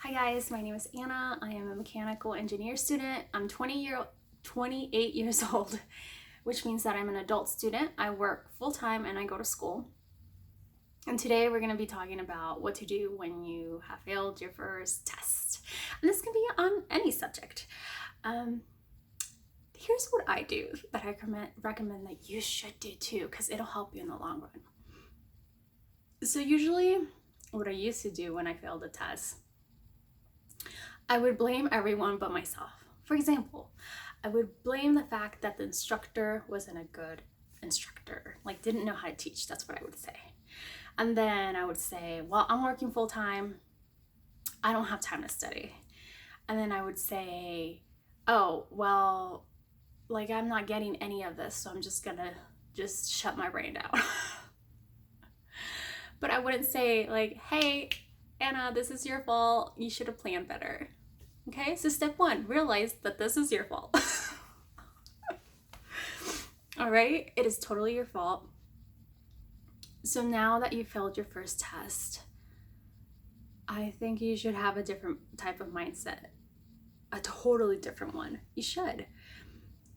Hi guys, my name is Anna. I am a mechanical engineer student. I'm 28 years old, which means that I'm an adult student. I work full-time and I go to school. And today we're going to be talking about what to do when you have failed your first test. And this can be on any subject. Here's what I do that I recommend that you should do too, because it'll help you in the long run. So usually what I used to do when I failed a test, I would blame everyone but myself. For example, I would blame the fact that the instructor wasn't a good instructor, like didn't know how to teach. That's what I would say. And then I would say, well, I'm working full time. I don't have time to study. And then I would say, oh, well, like I'm not getting any of this, so I'm just gonna shut my brain down. But I wouldn't say like, hey, Anna, this is your fault. You should have planned better. Okay, so step one, realize that this is your fault. All right, it is totally your fault. So now that you failed your first test, I think you should have a different type of mindset, a totally different one. You should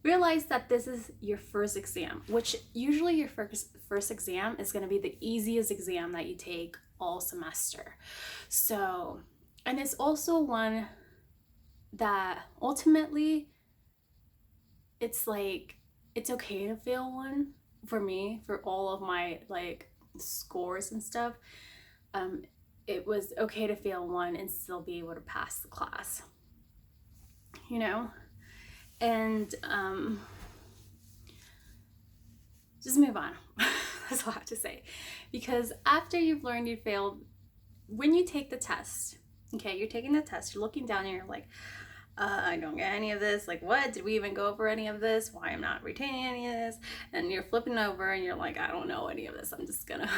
realize that this is your first exam, which usually your first exam is going to be the easiest exam that you take all semester. So, and it's also one that ultimately it's like, it's okay to fail one. For me, for all of my like scores and stuff, it was okay to fail one and still be able to pass the class, you know? And just move on. That's all I have to say. Because after you've learned you failed, when you take the test, okay, you're taking the test, you're looking down and you're like, I don't get any of this. Like, what? Did we even go over any of this? Why I'm not retaining any of this? And you're flipping over and you're like, I don't know any of this. I'm just gonna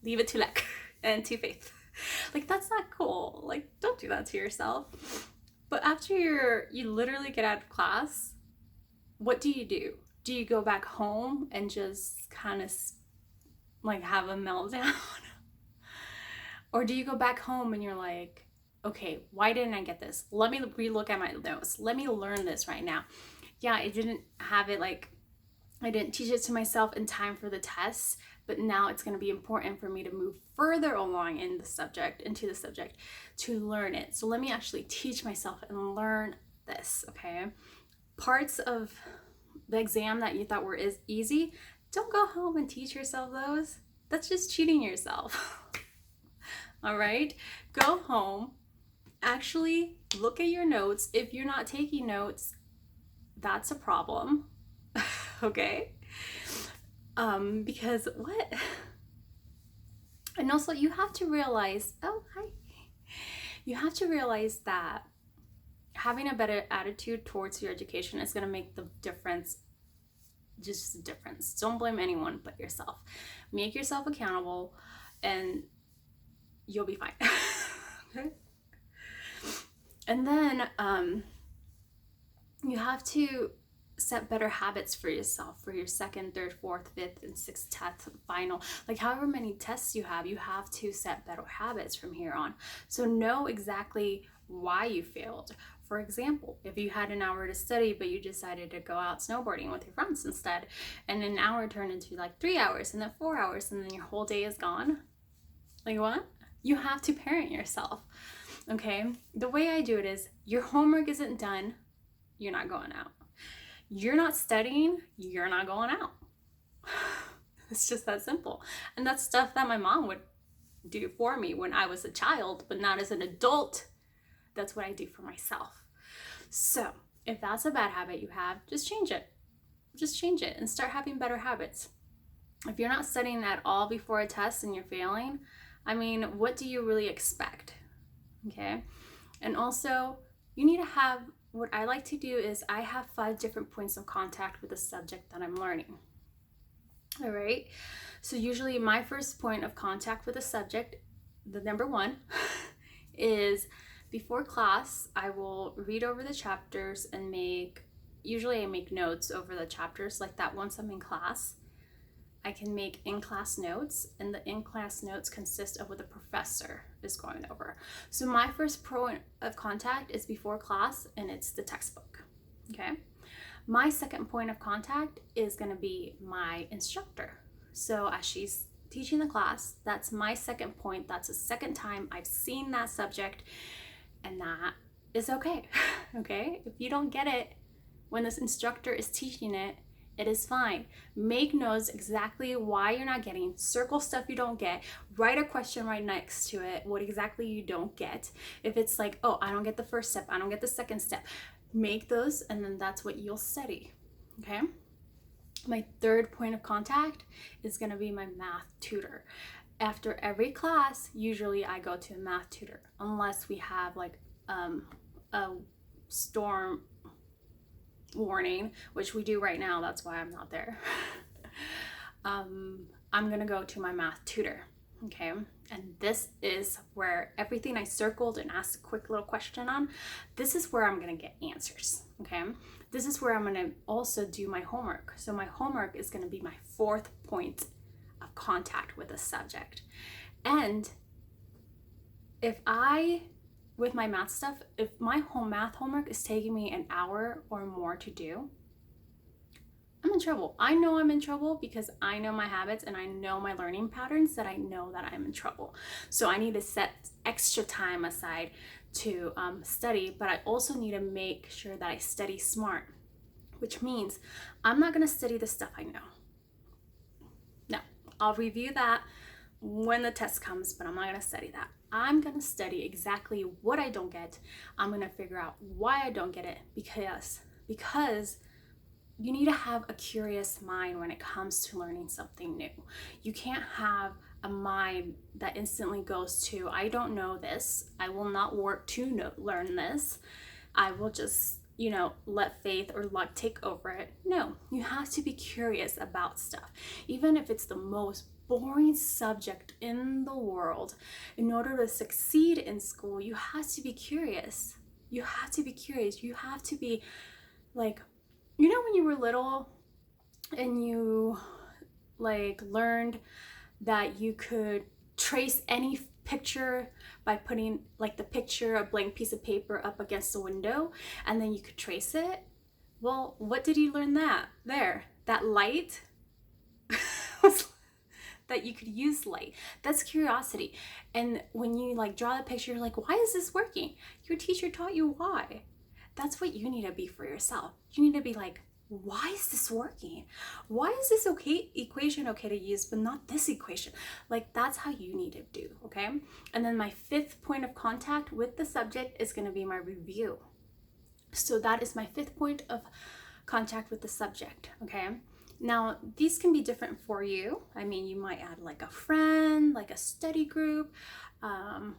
leave it to luck and to faith. Like, that's not cool. Like, don't do that to yourself. But after you literally get out of class, what do? Do you go back home and just kind of like have a meltdown? Or do you go back home and you're like, okay, why didn't I get this? Let me relook at my notes. Let me learn this right now. Yeah, I didn't have it, like, I didn't teach it to myself in time for the test, but now it's going to be important for me to move further along into the subject to learn it. So let me actually teach myself and learn this, okay? Parts of the exam that you thought were easy, don't go home and teach yourself those. That's just cheating yourself. All right? Go home, actually look at your notes. If you're not taking notes, that's a problem. Okay? Because what? And also you have to realize, oh, hi. You have to realize that having a better attitude towards your education is going to make the difference. Just a difference. Don't blame anyone but yourself. Make yourself accountable and you'll be fine. Okay? And then you have to set better habits for yourself for your second, third, fourth, fifth, and sixth test final. Like however many tests you have to set better habits from here on. So know exactly why you failed. For example, if you had an hour to study, but you decided to go out snowboarding with your friends instead, and an hour turned into like 3 hours and then 4 hours, and then your whole day is gone. Like what? You have to parent yourself. Okay? The way I do it is your homework isn't done, you're not going out. You're not studying, you're not going out. It's just that simple. And that's stuff that my mom would do for me when I was a child, but not as an adult. That's what I do for myself. So if that's a bad habit you have, just change it. Just change it and start having better habits. If you're not studying at all before a test and you're failing, I mean, what do you really expect? Okay. And also you need to have, what I like to do is I have 5 different points of contact with the subject that I'm learning. All right. So usually my first point of contact with the subject, the number 1, is before class, I will read over the chapters and usually I make notes over the chapters like that once I'm in class. I can make in-class notes, and the in-class notes consist of what the professor is going over. So my first point of contact is before class, and it's the textbook, okay? My second point of contact is gonna be my instructor. So as she's teaching the class, that's my second point. That's the second time I've seen that subject, and that is okay, okay? If you don't get it when this instructor is teaching it, it is fine. Make notes exactly why you're not getting, circle stuff you don't get, write a question right next to it, what exactly you don't get. If it's like, oh, I don't get the first step, I don't get the second step, make those, and then that's what you'll study, okay? My third point of contact is gonna be my math tutor. After every class, usually I go to a math tutor, unless we have like a storm warning, which we do right now. That's why I'm not there. I'm gonna go to my math tutor, okay? And this is where everything I circled and asked a quick little question on, this is where I'm gonna get answers, okay? This is where I'm gonna also do my homework. So my homework is gonna be my fourth point of contact with a subject. And with my math stuff, if my math homework is taking me an hour or more to do, I'm in trouble. I know I'm in trouble because I know my habits and I know my learning patterns, that I know that I'm in trouble. So I need to set extra time aside to study, but I also need to make sure that I study smart, which means I'm not gonna study the stuff I know. No, I'll review that when the test comes, but I'm not gonna study that. I'm gonna study exactly what I don't get. I'm gonna figure out why I don't get it, because you need to have a curious mind when it comes to learning something new. You can't have a mind that instantly goes to, I don't know this, I will not work to learn this, I will just, let faith or luck take over it. No, you have to be curious about stuff, even if it's the most boring subject in the world. In order to succeed in school, you have to be curious. You have to be curious. You have to be like, when you were little and you learned that you could trace any picture by putting the picture, a blank piece of paper up against the window, and then you could trace it. Well, what did you learn that light was that you could use light. That's curiosity. And when you draw the picture, you're like, why is this working? Your teacher taught you why. That's what you need to be for yourself. You need to be like, why is this working? Why is this equation okay to use, but not this equation? That's how you need to do, okay? And then my fifth point of contact with the subject is gonna be my review. So that is my fifth point of contact with the subject, okay? Now, these can be different for you. I mean, you might add a friend, a study group,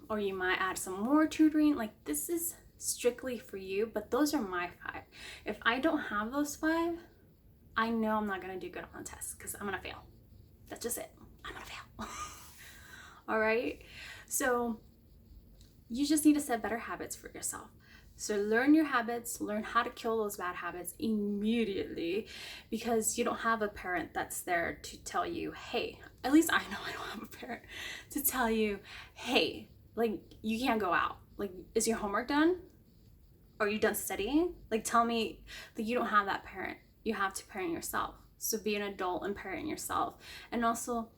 or you might add some more tutoring. This is strictly for you, but those are my 5. If I don't have those 5, I know I'm not gonna do good on the test because I'm gonna fail. That's just it. I'm gonna fail. All right? So you just need to set better habits for yourself. So learn your habits, learn how to kill those bad habits immediately, because you don't have a parent that's there to tell you, hey, at least I know I don't have a parent to tell you, hey, you can't go out. Is your homework done? Are you done studying? Tell me, you don't have that parent. You have to parent yourself. So be an adult and parent yourself. And also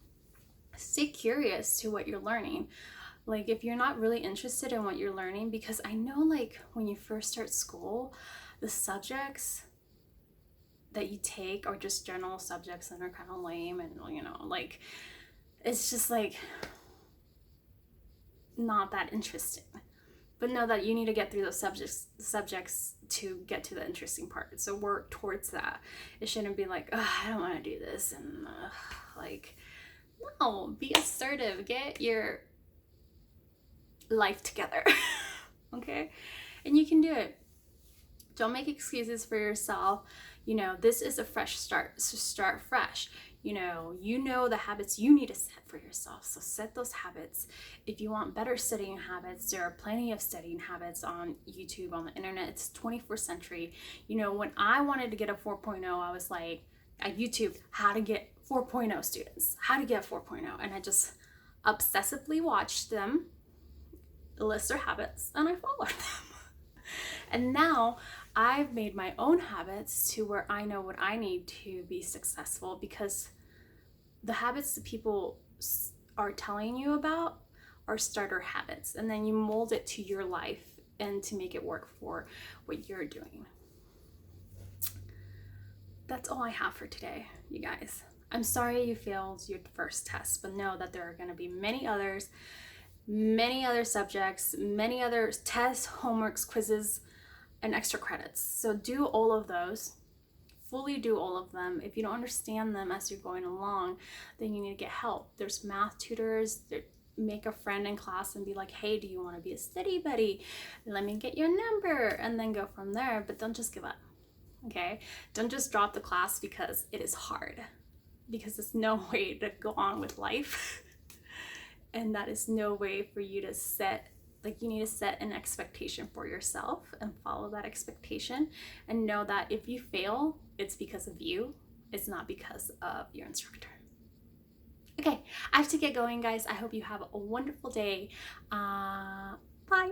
stay curious to what you're learning. If you're not really interested in what you're learning, because I know when you first start school, the subjects that you take are just general subjects and are kind of lame, and it's just not that interesting. But know that you need to get through those subjects to get to the interesting part. So work towards that. It shouldn't be I don't want to do this, and no, be assertive. Get your life together. Okay? And you can do it. Don't make excuses for yourself. This is a fresh start, so start fresh. You know the habits you need to set for yourself, so set those habits. If you want better studying habits, there are plenty of studying habits on YouTube, on the internet. It's 21st century. When I wanted to get a 4.0, I was at YouTube, how to get 4.0 students, how to get 4.0. And I just obsessively watched them list their habits and I followed them. And now I've made my own habits to where I know what I need to be successful, because the habits that people are telling you about are starter habits, and then you mold it to your life and to make it work for what you're doing. That's all I have for today, you guys. I'm sorry you failed your first test, but know that there are going to be many other subjects, many other tests, homeworks, quizzes, and extra credits. So do all of those. Fully do all of them. If you don't understand them as you're going along, then you need to get help. There's math tutors. Make a friend in class and be like, hey, do you want to be a study buddy? Let me get your number, and then go from there. But don't just give up, okay? Don't just drop the class because it is hard, because it's no way to go on with life. And that is no way for you to set, like, you need to set an expectation for yourself and follow that expectation, and know that if you fail, it's because of you. It's not because of your instructor. Okay, I have to get going, guys. I hope you have a wonderful day. Bye.